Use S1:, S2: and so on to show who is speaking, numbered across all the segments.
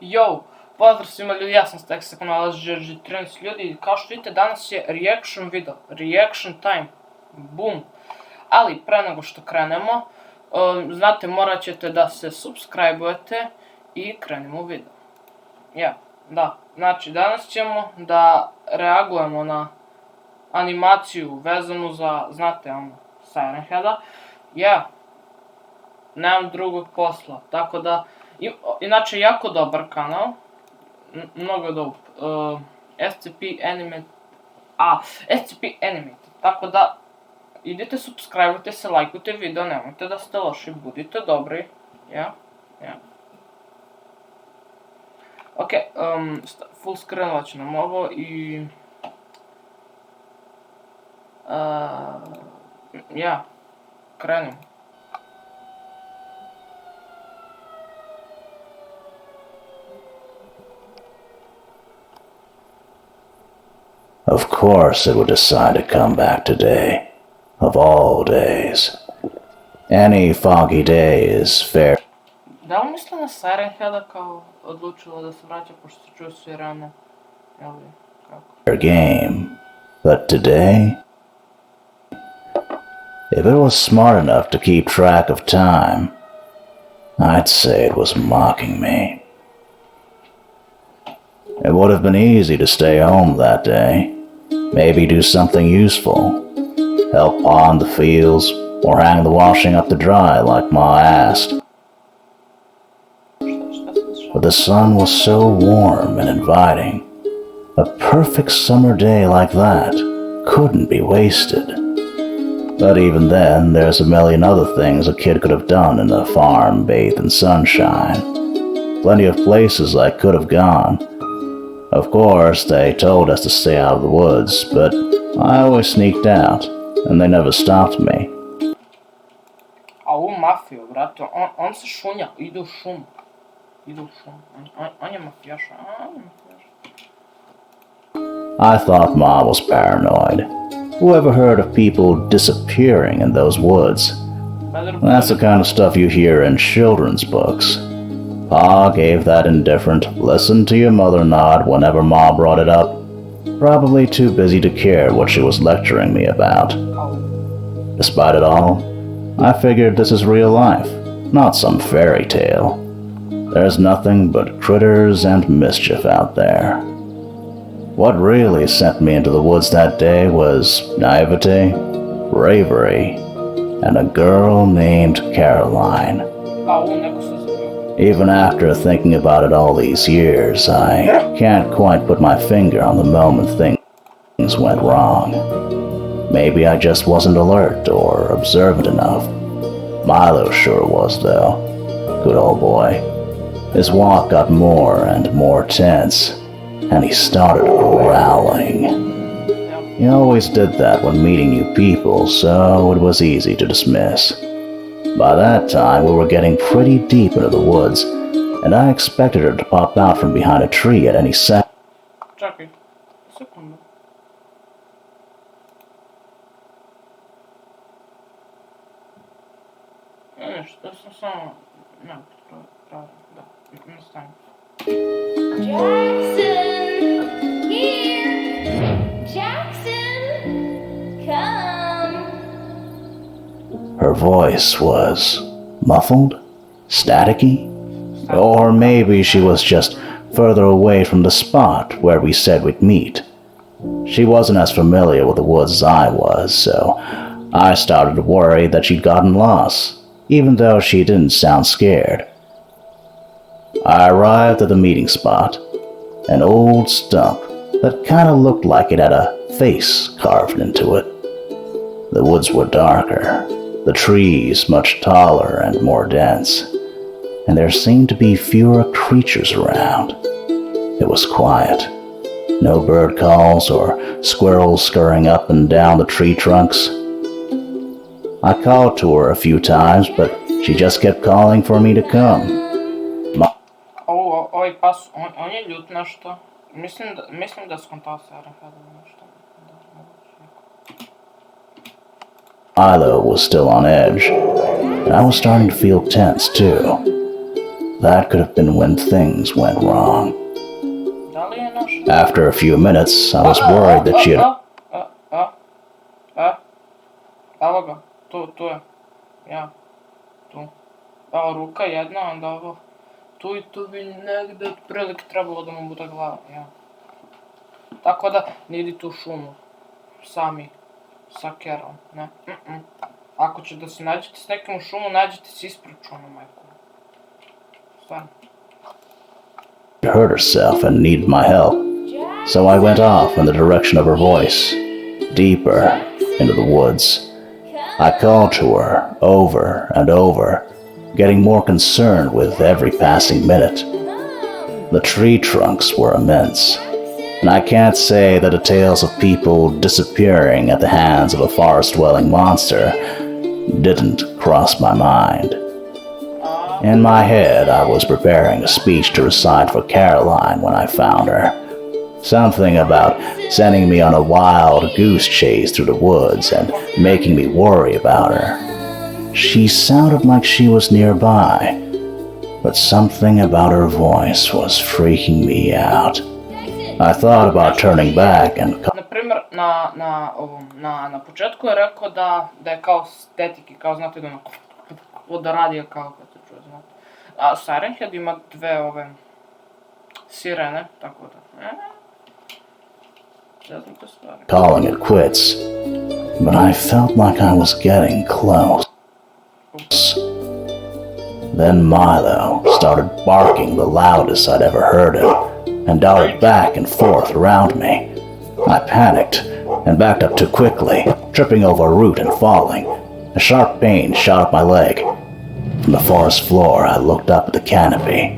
S1: Yo, pozdrav svima ljudi, ja sam Stek sa kanala GG13 ljudi, kao što vidite danas je reaction video, reaction time, boom. Ali pre nego što krenemo, znate morat ćete da se subscribe-ujete i krenemo u video. Da, znači danas ćemo da reagujemo na animaciju vezanu za, znate ono, Siren Heada. Nemam drugog posla, tako da, inače jako dobar kanal, mnogo dope, SCP Animated, tako da idite subscribe-ujte se, lajkujte video, nemojte da ste loši, budite dobri, Ok, full screenovat ću nam ovo i... krenim.
S2: Of course it would decide to come back today, of all days. Any foggy day is fair.
S1: Da li misle na Siren Heada kao odlučila da se vraća pošto se čuju sirene? Ili kako?
S2: Game, but today, if it was smart enough to keep track of time, I'd say it was mocking me. It would have been easy to stay home that day, maybe do something useful, help pond the fields, or hang the washing up to dry like Ma asked. But the sun was so warm and inviting. A perfect summer day like that couldn't be wasted. But even then, there's a million other things a kid could have done in the farm bathed in sunshine. Plenty of places I could have gone. Of course, they told us to stay out of the woods, but I always sneaked out, and they never stopped me.
S1: Au mafiju, brate, on se šunja, ide u šumu. On je mafijaša,
S2: I thought Ma was paranoid. Who ever heard of people disappearing in those woods? That's the kind of stuff you hear in children's books. Pa gave that indifferent, listen to your mother nod whenever Ma brought it up, probably too busy to care what she was lecturing me about. Despite it all, I figured this is real life, not some fairy tale. There's nothing but critters and mischief out there. What really sent me into the woods that day was naivete, bravery, and a girl named Caroline. Even after thinking about it all these years, I can't quite put my finger on the moment things went wrong. Maybe I just wasn't alert or observant enough. Milo sure was, though. Good old boy. His walk got more and more tense, and he started growling. He always did that when meeting new people, so it was easy to dismiss. By that time, we were getting pretty deep into the woods, and I expected her to pop out from behind a tree at any second.
S1: Czekaj, sekundę. Wiesz, to są... No, prawda, nie stanie.
S3: Jackson, here! Jackson, come!
S2: Her voice was muffled, staticky, or maybe she was just further away from the spot where we said we'd meet. She wasn't as familiar with the woods as I was, so I started to worry that she'd gotten lost, even though she didn't sound scared. I arrived at the meeting spot, an old stump that kind of looked like it had a face carved into it. The woods were darker, the trees much taller and more dense, and there seemed to be fewer creatures around. It was quiet. No bird calls or squirrels scurrying up and down the tree trunks. I called to her a few times, but she just kept calling for me to come.
S1: Oj, pas, on je ljut nešto. Mislim da skontao Siren Heada nešto.
S2: Milo was still on edge, and I was starting to feel tense too. that could have been when things went wrong.
S1: Da li je naš?
S2: After a few minutes, I was worried that she had
S1: Evo ga, tu je. Ja, tu. Evo ruka jedna, onda ovo. Tu i tu bi negde otprilike trebalo da mu bude glava, ja. Tako da, ne idite u šumu. Sami. Sa Carol, ne. Ako će da se nađete s nekim u šumu, nađete se ispred šumu, majku. Stvarno.
S2: hurt herself and needed my help. So I went off in the direction of her voice, deeper into the woods. I called to her over and over, getting more concerned with every passing minute. The tree trunks were immense, and I can't say that the tales of people disappearing at the hands of a forest-dwelling monster didn't cross my mind. In my head, I was preparing a speech to recite for Caroline when I found her. Something about sending me on a wild goose chase through the woods and making me worry about her. She sounded like she was nearby, but something about her voice was freaking me out. I thought about turning back and...
S1: Na primjer, na početku je rekao da je kao stetiki, kao znate da da radi kao kad se čuje, znate. A Siren Head ima dve ove sirene, tako da...
S2: calling it quits, but I felt like I was getting close. Then Milo started barking the loudest I'd ever heard him, and darted back and forth around me. I panicked and backed up too quickly, tripping over a root and falling. A sharp pain shot up my leg. From the forest floor, I looked up at the canopy,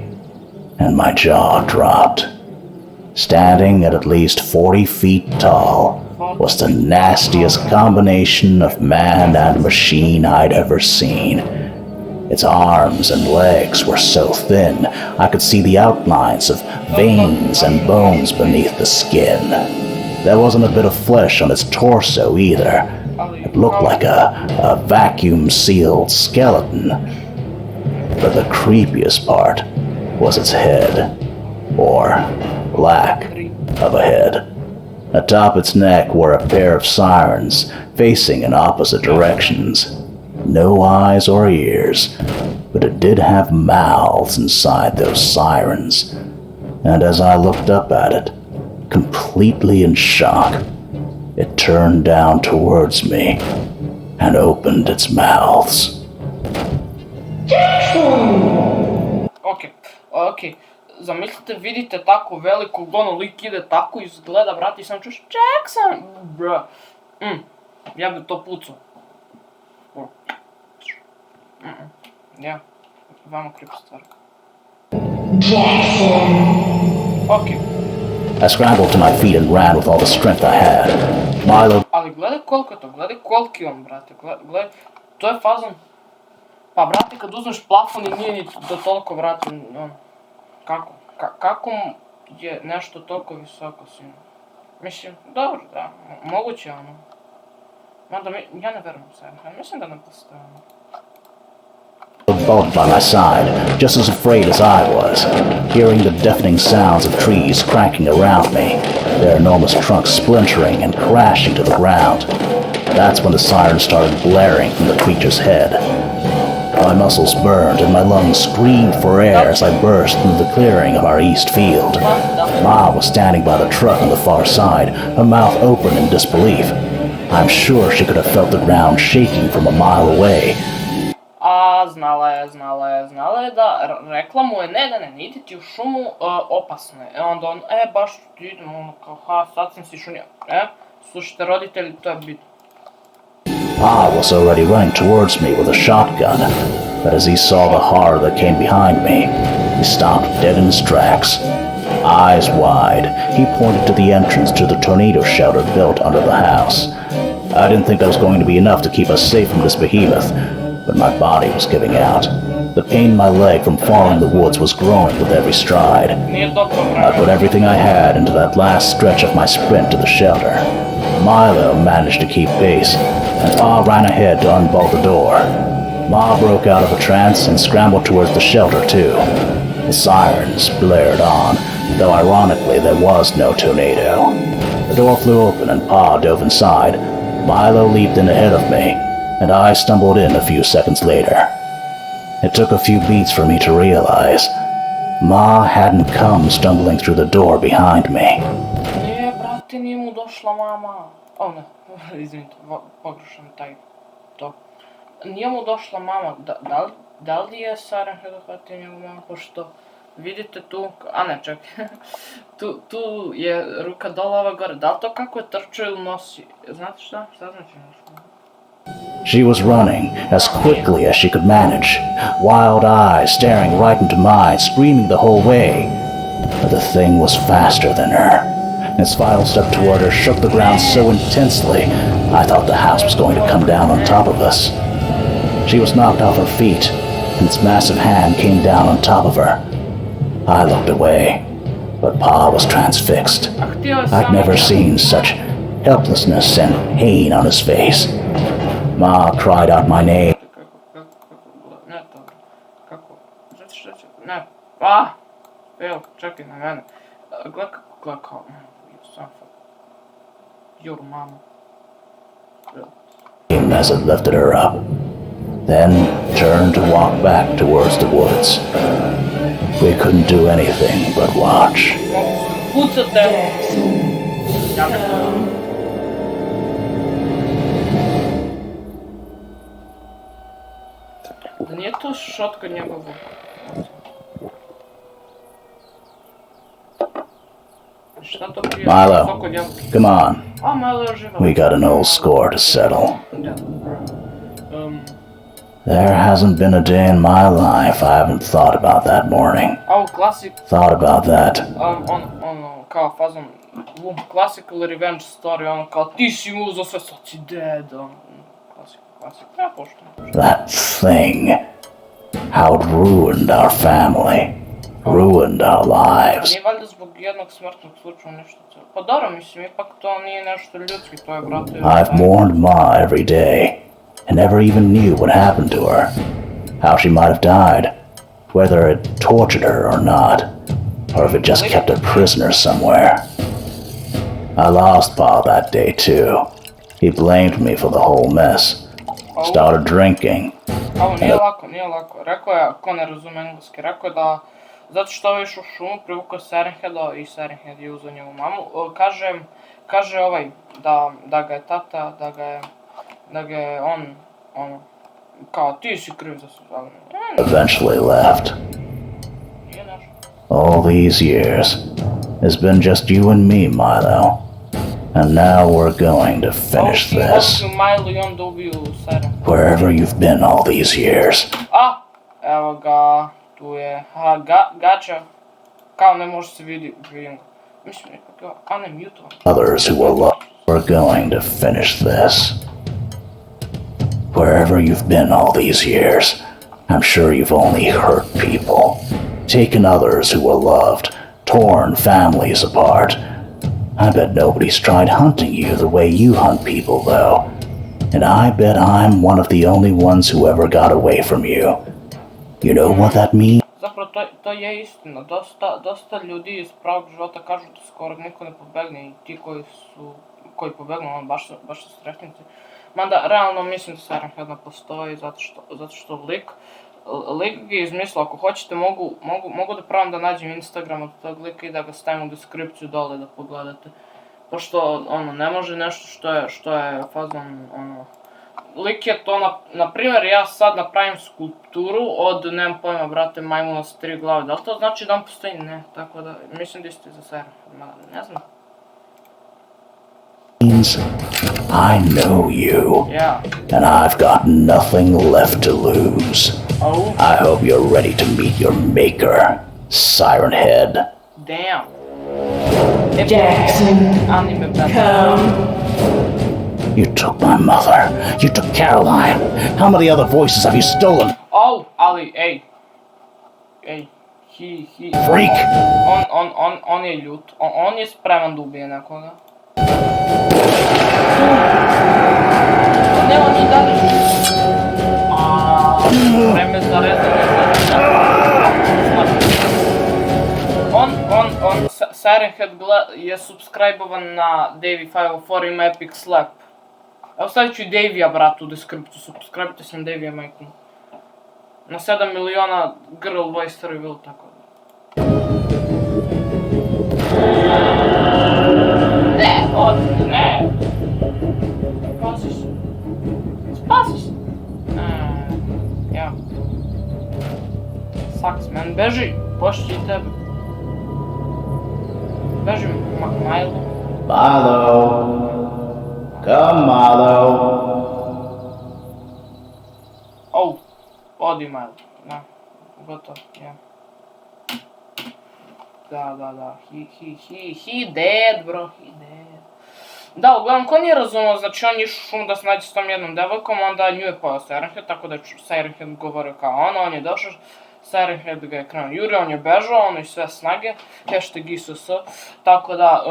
S2: and my jaw dropped. Standing at least 40 feet tall was the nastiest combination of man and machine I'd ever seen. Its arms and legs were so thin I could see the outlines of veins and bones beneath the skin. There wasn't a bit of flesh on its torso either. It looked like a vacuum-sealed skeleton. But the creepiest part was its head, or lack of a head. Atop its neck were a pair of sirens facing in opposite directions. No eyes or ears, but it did have mouths inside those sirens. And as I looked up at it, completely in shock, it turned down towards me and opened its mouths.
S1: Ok. Zamislite, vidite tako veliko gono, lik ide tako, izgleda, brate, i sam čuš Jackson, bro. Ja bi to pucao. Ja, vamo creepy stvar. Ok.
S2: I scrambled to my feet and ran with all the strength I had. Milo...
S1: Ali gledaj koliko je to, gledaj koliki on, brate, gledaj, to je fazon. Pa, brate, kad uzmeš plafon i nije ni do toliko, brate, kako je nešto toliko visoko, sinu? Mislim, dobro, da, moguće ono. Mada, ja ne verujem sad, mislim da ne postoje ono.
S2: Both by my side, just as afraid as I was, hearing the deafening sounds of trees cracking around me, their enormous trunks splintering and crashing to the ground. That's when the siren started blaring from the creature's head. My muscles burned and my lungs screamed for air as I burst into the clearing of our east field. Ma was standing by the truck on the far side, her mouth open in disbelief. I'm sure she could have felt the ground shaking from a mile away.
S1: A znala je da rekla mu je ne ide ti u šumu, opasno je. Onda on, baš ti idem, ono kao, sad sam si šunio. Slušajte roditelji, to je bitno.
S2: Pa was already running towards me with a shotgun, but as he saw the horror that came behind me, he stopped dead in his tracks. Eyes wide, he pointed to the entrance to the tornado shelter built under the house. I didn't think that was going to be enough to keep us safe from this behemoth, but my body was giving out. The pain in my leg from falling in the woods was growing with every stride. I put everything I had into that last stretch of my sprint to the shelter. Milo managed to keep pace, and Pa ran ahead to unbolt the door. Ma broke out of a trance and scrambled towards the shelter too. sirens blared on, though ironically there was no tornado. The door flew open and Pa dove inside. Milo leaped in ahead of me, and I stumbled in a few seconds later. It took a few beats for me to realize Ma hadn't come stumbling through the door behind me.
S1: Nie, brate, nije mu došla mama. O ne, izvinite, pogrešan taj to. Nije mu došla mama, da li je Siren Head uhvatio njegovu mamu, pošto vidite tu, a ne čekaj, tu je ruka dole, ova gore, da li to kako je trčao ili nosi, znate šta znači nešto?
S2: She was running as quickly as she could manage, wild eyes staring right into mine, screaming the whole way. But the thing was faster than her. Its final step toward her shook the ground so intensely, I thought the house was going to come down on top of us. She was knocked off her feet, and its massive hand came down on top of her. I looked away, but Pa was transfixed. I'd never seen such helplessness and pain on his face. Ma cried out my name.
S1: Ne, dobro. Kako? Znate šta će? Ne. Pa! Evo, čekaj na mene. Gle kao... Your mama.
S2: As it lifted her up, then turned to walk back towards the woods. We couldn't do anything but watch.
S1: Pucate! Da nije to šotka njegovo. Šta to prije?
S2: Milo, come on.
S1: A, Milo je živa.
S2: We got an old score to settle.
S1: Da.
S2: There hasn't been a day in my life I haven't thought about that morning.
S1: Au, klasik.
S2: Thought about that.
S1: Kao fazon, classical revenge story, kao ti si mu uzao sve, sad si dead, Classic. Ja poštujem.
S2: That thing. How it ruined our family. Ruined our lives.
S1: Nije valjda zbog jednog smrtnog slučaja nešto cijelo. Pa dobro, mislim, ipak to nije nešto ljudski, to je, brate...
S2: I've mourned Ma every day, and never even knew what happened to her. How she might have died. Whether it tortured her or not. Or if it just kept her prisoner somewhere. I lost Pa that day too. He blamed me for the whole mess. Started drinking.
S1: Ovo nije lako. Rekao je, ko ne razume engleski, rekao je da... Zato što je išao u šumu, privukao Siren Heada i Siren Head je uzao njegovu mamu. Kaže ovaj, da ga je tata, da ga je on, kao ti si kriv za sve.
S2: Eventually left.
S1: Nije nešto.
S2: All these years, it's been just you and me, Milo. And now we're going to finish this.
S1: Milo i onda ubiju Siren Head.
S2: Wherever you've been all these years.
S1: A, evo ga, tu je, gača, kao ne može se vidim ga. Mislim, nekako, a ne mutovan.
S2: Others who were lost. We're going to finish this. Wherever you've been all these years, I'm sure you've only hurt people. Taken others who were loved, torn families apart. I bet nobody's tried hunting you the way you hunt people, though. And I bet I'm one of the only ones who ever got away from you. You know what that means?
S1: Zapravo, to je istina. Dosta ljudi iz pravog života kažu da skoro niko ne pobegne i ti koji pobegnu, baš su sretnici. Mada, realno mislim da Siren Head ne postoji zato što lik ga je izmislio. Ako hoćete, mogu da probam da nađem Instagram od tog lika i da ga stavim u deskripciju dole da pogledate. Pošto, ne može nešto što je fazon, lik je to, na primjer, ja sad napravim skulpturu od, nemam pojma, brate, majmuna s 3 glave. Da li to znači da on postoji? Ne, tako da, mislim da isto za Siren Head, ne znam.
S2: I know you.
S1: Yeah.
S2: And I've got nothing left to lose.
S1: Oh.
S2: I hope you're ready to meet your maker, Siren Head.
S1: Damn.
S3: Jackson,
S1: Anime battle.
S3: come.
S2: You took my mother. You took Caroline. How many other voices have you stolen?
S1: Oh, Ali, ej. He...
S2: Freak!
S1: On je ljut. On je spreman da ubije nekoga. Ne, on je dalje živ. Vreme za rezanje. Sirenhead je subscribovan na Davey504, ima Epic Slap. Evo stavit ću i Davija, brat, u deskripciju, subscribe-te s na Davija, majku. Na 7 miliona girl voice reveal, tako da. Ne, ne! Spasiš se. Spasiš se. Ja. Sucks, man, beži, pošći i tebe. Beži, Milo.
S2: Milo. Come, Milo.
S1: Oh, odi Milo, da, gotovo, ja. Da, he dead, bro, he dead. Da, uglavnom, ko nije razumio, znači on je išao u šumu da se nađe s tom jednom devojkom, onda nju je pojao Sirenhead, tako da je Sirenhead govorio kao ono, on je došao, Sirenhead ga je krenuo jurio, on je bežao, ono i sve snage, hashtag ISS, tako da,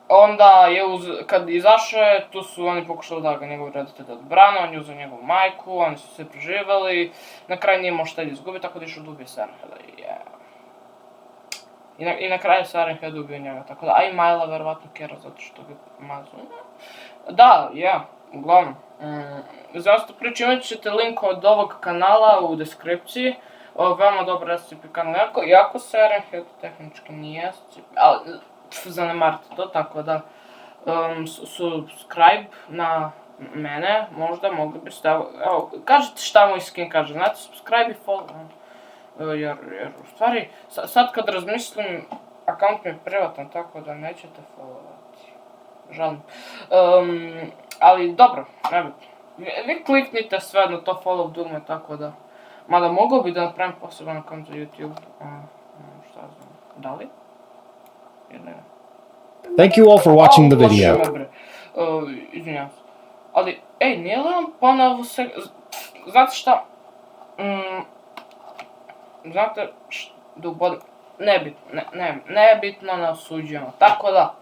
S1: onda je kad izašao je, tu su oni pokušali da ga njegovi roditelji odbrane, on je uzeo njegovu majku, oni su se preživjeli, na kraju nije imao šta da izgubi, tako da je išao da ubije Sirenheada, I na kraju Sirenhead ubio njega, tako da, a i Mila verovatno kera zato što ga mazu. Da, uglavnom. Za ostalu priču imat ćete link od ovog kanala u deskripciji. Veoma dobar SCP kanal, iako Sirenhead tehnički nije SCP, ali zanemarite to, tako da subscribe na mene, možda mogli biste, evo, kažete šta moj skin kaže, znate, subscribe i follow. Jer u stvari, sad kad razmislim, akaunt mi je privatan, tako da nećete followati. Žalim. Ali dobro, nebitno. Vi kliknite sve na to follow dugme, tako da... Mada mogao bi da napravim poseban akaunt za YouTube. Šta znam, da li? Ili ne?
S4: Thank you all for watching the video.
S1: Izvinjavam se. Ali, ej, nije li on ponovo se... Znate šta? Znate da ubodem... Nebitno, ne osuđujemo. Tako da,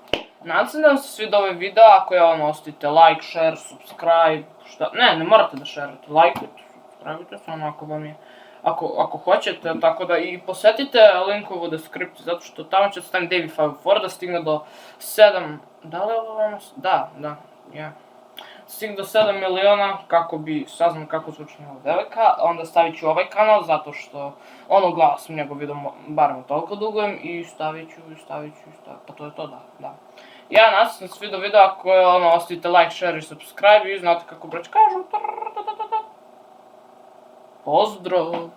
S1: nadam se da vam se svidio ovaj video, ako je ono, ostavite like, share, subscribe, šta... Ne morate da šerujete, lajkujte, subscribe-ujte se ono ako vam je... Ako hoćete, tako da i posjetite linkovu u deskripciji, zato što tamo će staviti Davey504 da stigne do 7... Da li je ovo vama... Da, stigne do 7 miliona kako bi saznali kako zvuči njegova devojka, onda stavit ću ovaj kanal zato što ono gledao sam njegov video barem toliko dugujem i stavit ću, pa to je to, da. Ja nadam se da se vidio video, ako je ono, ostavite like, share i subscribe i znate kako brać kažu. Pozdrav!